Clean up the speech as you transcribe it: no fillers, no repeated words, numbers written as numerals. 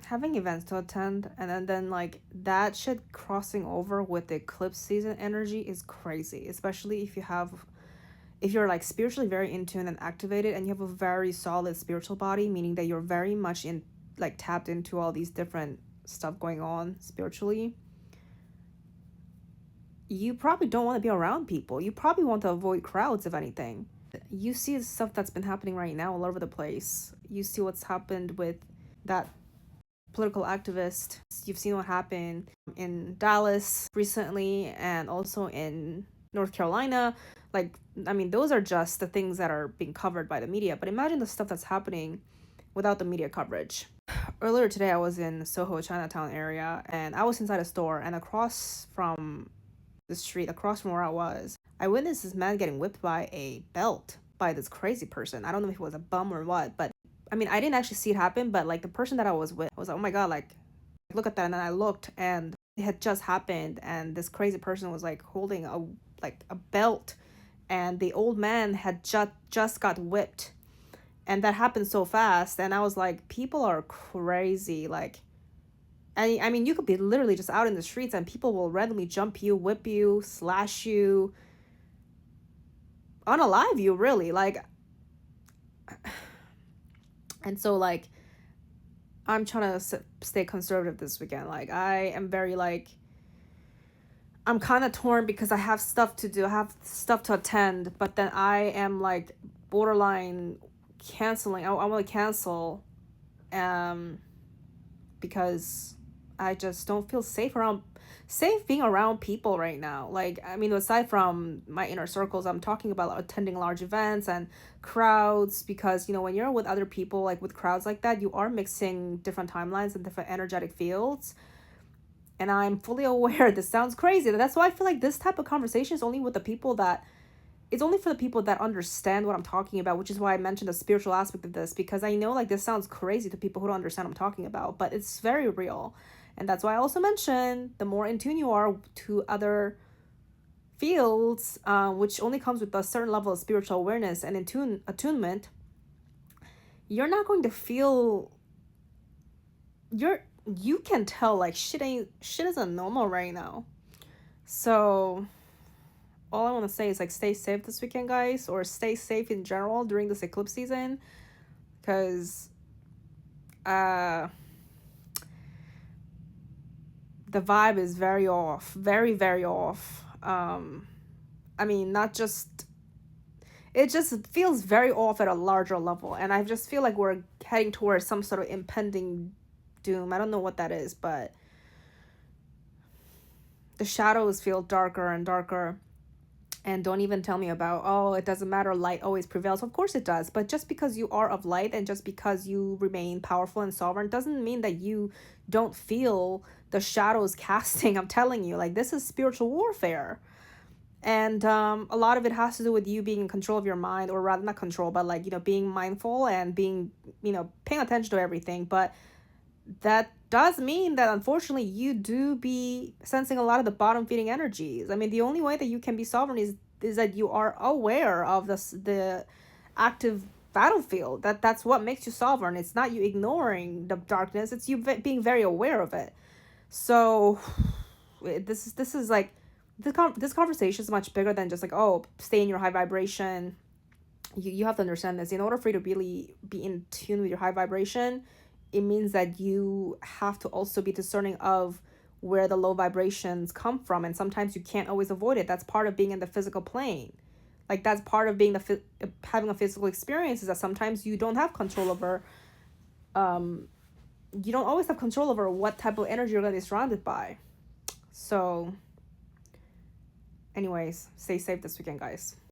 having events to attend, and then like that shit crossing over with the eclipse season energy is crazy, especially if you're like spiritually very in tune and activated, and you have a very solid spiritual body, meaning that you're very much in like tapped into all these different stuff going on spiritually. You probably don't want to be around people. You probably want to avoid crowds, if anything. You see the stuff that's been happening right now all over the place. You see what's happened with that political activist. You've seen what happened in Dallas recently and also in North Carolina. Like, I mean, those are just the things that are being covered by the media. But imagine the stuff that's happening without the media coverage. Earlier today, I was in Soho, Chinatown area, and I was inside a store, and across from the street, across from where I was, I witnessed this man getting whipped by a belt by this crazy person. I don't know if it was a bum or what, but I mean, I didn't actually see it happen, but like the person that I was with, I was like, oh my God, like, look at that. And then I looked and it had just happened. And this crazy person was like holding a belt. And the old man had just got whipped. And that happened so fast. And I was like, people are crazy. Like, I mean, you could be literally just out in the streets and people will randomly jump you, whip you, slash you, unalive you, really. Like, and so, like, I'm trying to stay conservative this weekend. Like, I am very, like, I'm kind of torn because I have stuff to do, I have stuff to attend, but then I am, like, borderline canceling. I want to cancel because I just don't feel safe being around people right now. Like, I mean, aside from my inner circles, I'm talking about attending large events and crowds, because when you're with other people, like with crowds like that, you are mixing different timelines and different energetic fields. And I'm fully aware this sounds crazy. That's why I feel like this type of conversation is only with the people that it's only for the people that understand what I'm talking about, which is why I mentioned the spiritual aspect of this, because I know like this sounds crazy to people who don't understand what I'm talking about, but it's very real. And that's why I also mentioned the more in tune you are to other fields, which only comes with a certain level of spiritual awareness and attunement, you're not going to feel you can tell like shit isn't normal right now. So all I want to say is like stay safe this weekend, guys, or stay safe in general during this eclipse season, because the vibe is very off, very very off. I mean, not just it just feels very off at a larger level, and I just feel like we're heading towards some sort of impending doom. I don't know what that is, but the shadows feel darker and darker. And don't even tell me about, oh, it doesn't matter, light always prevails. Of course it does. But just because you are of light and just because you remain powerful and sovereign doesn't mean that you don't feel the shadows casting. I'm telling you, like, this is spiritual warfare. And a lot of it has to do with you being in control of your mind, or rather not control, but like, being mindful and being, paying attention to everything. But that does mean that unfortunately you do be sensing a lot of the bottom feeding energies. I mean, the only way that you can be sovereign is that you are aware of the active battlefield. That's what makes you sovereign. It's not you ignoring the darkness, it's you being very aware of it. So this is like this conversation is much bigger than just like, oh, stay in your high vibration. You have to understand this. In order for you to really be in tune with your high vibration, it means that you have to also be discerning of where the low vibrations come from, and sometimes you can't always avoid it. That's part of being in the physical plane. Like, that's part of being having a physical experience, is that sometimes you don't have control over you don't always have control over what type of energy you're going to be surrounded by. So anyways, stay safe this weekend, guys.